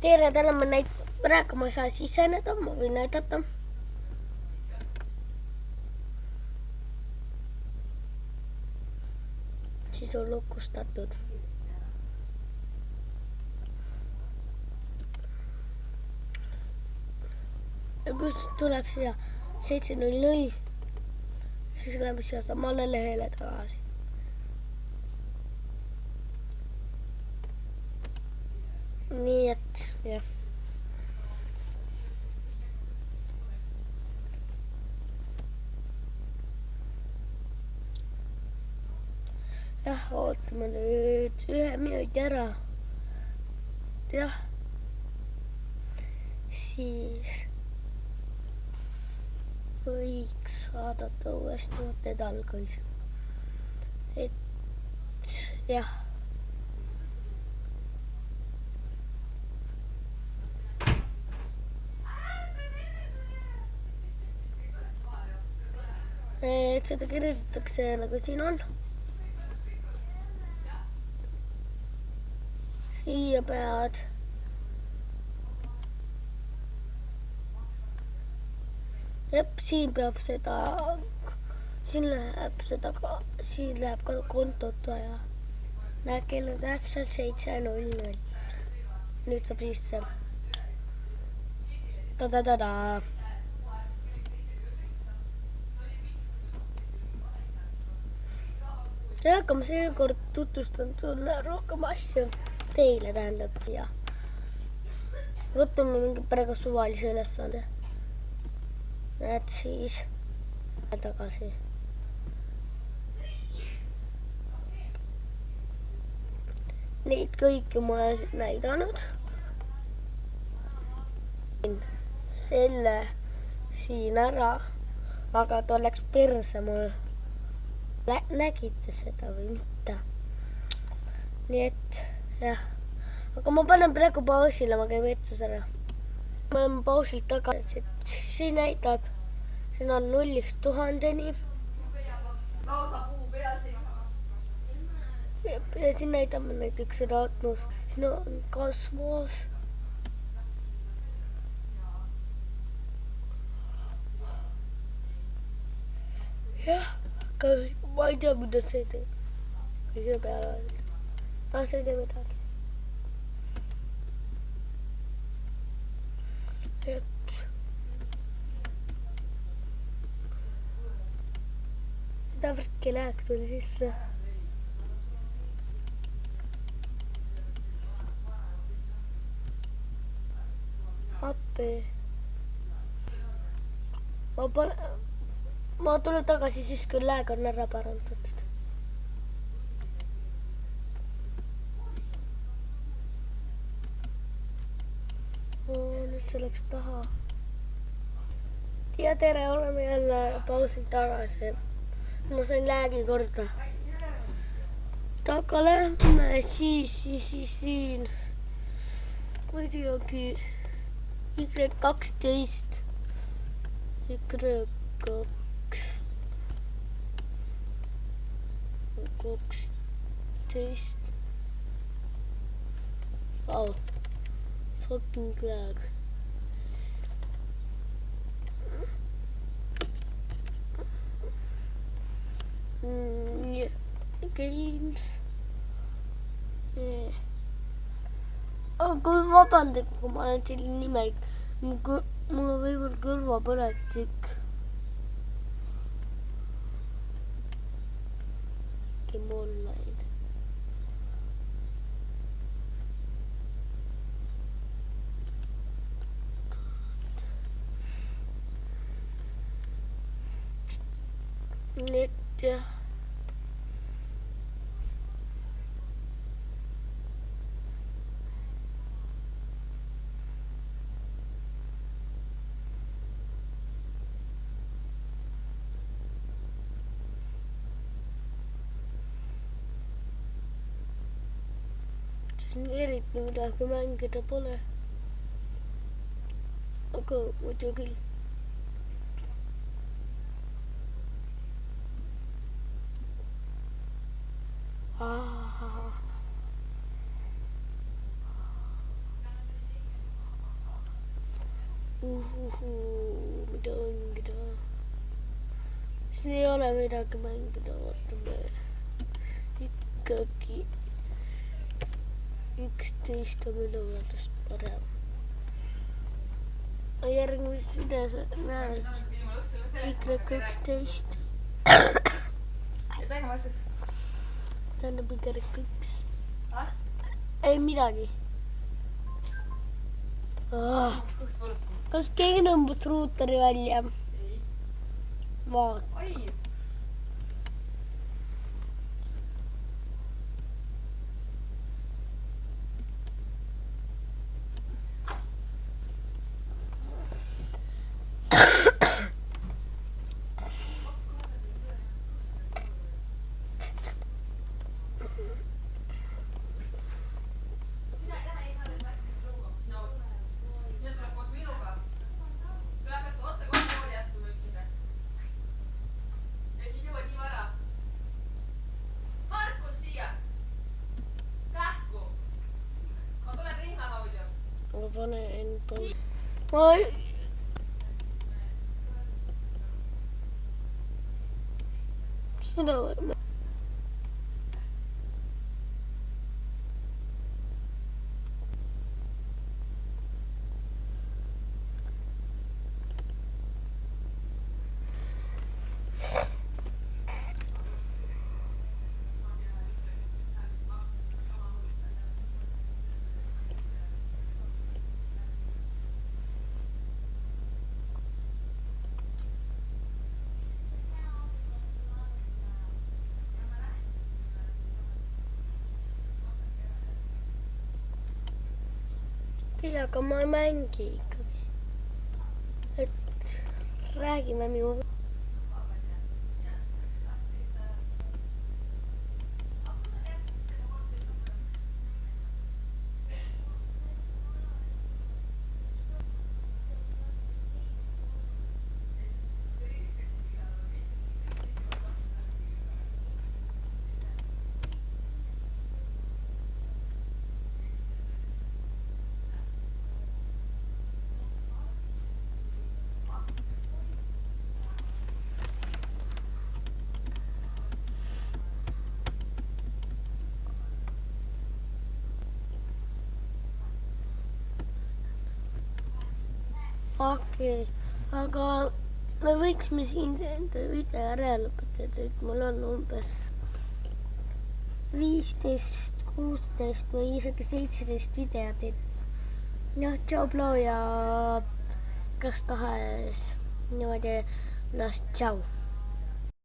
tere, täna praegu ma ei saa siseneda, ma võin näidata. Siis on lukustatud. Ja kui tuleb siia 7.00, siis läheme siia samale lehele tagasi. Nii et, jah. Jah, ootame nüüd 1 minuti ära. Jah. Siis võiks vaadata uuesti, vot need algais. Et, jah. Et seda kirjutatakse nagu siin on. Siia pead. Jep, siin peab seda, siin läheb ka kontot vaja. Näed, kell on täpselt 7.00. Nüüd saab sisse. Ta-ta-ta-ta. Ja aga ma seekord tutvustan sulle rohkem asju. Teile tähendab ja. Võtame mingi praegu suvalise ülesande. Näed siis tagasi. Neid kõiki ma olen näidanud. Selle siin ära, aga ta oleks perse mul. Nägite seda või mitte? Nii et, jah. Aga ma panen praegu pausile, ma käin vetsus ära. Ma olen pausilt tagasi, et siin näitab, siin on 0-st 1000-ni. Ja siin näitab näiteks seda atmos, siin on kosmos. Jah, ma ei tea, mida see teeb. Või selle peale öelda. See ei tee midagi. Et mida võrdki läheks tuli sisse. Appi. Ma tulen tagasi siis, kui lääg on ära parandatud. Nüüd see läks taha. Ja tere, oleme jälle pausilt tagasi. Ma sain läägi korda. Aga lähme siis siin. Muidugi Y12. Y2. 12. Wow. Fucking lag. Yeah. Games. Yeah. Aga vabandage, kui ma olen selline nimelik. Mul on võib-olla kõrvapõletik. Game online. Nüüd jah. Eriti midagi mängida pole. Aga muidu küll. Mida mängida? Siin ei ole midagi mängida, vaatame. Ikkagi 11 on minu meelest parem. Järgmises videos näed Y11. Tähendab Y1. Ei midagi. Kas keegi nõmbus ruuteri välja? Vaata. Pane en pan. Oi. Sinä vai? Aga ma ei mängi ikkagi. Et räägime minu. Okei, aga me võiksime siin enda video ära lõpetada, et mul on umbes 15, 16 või isegi 17 videot, et noh, tšau Plo ja kas tahes niimoodi, noh, tšau.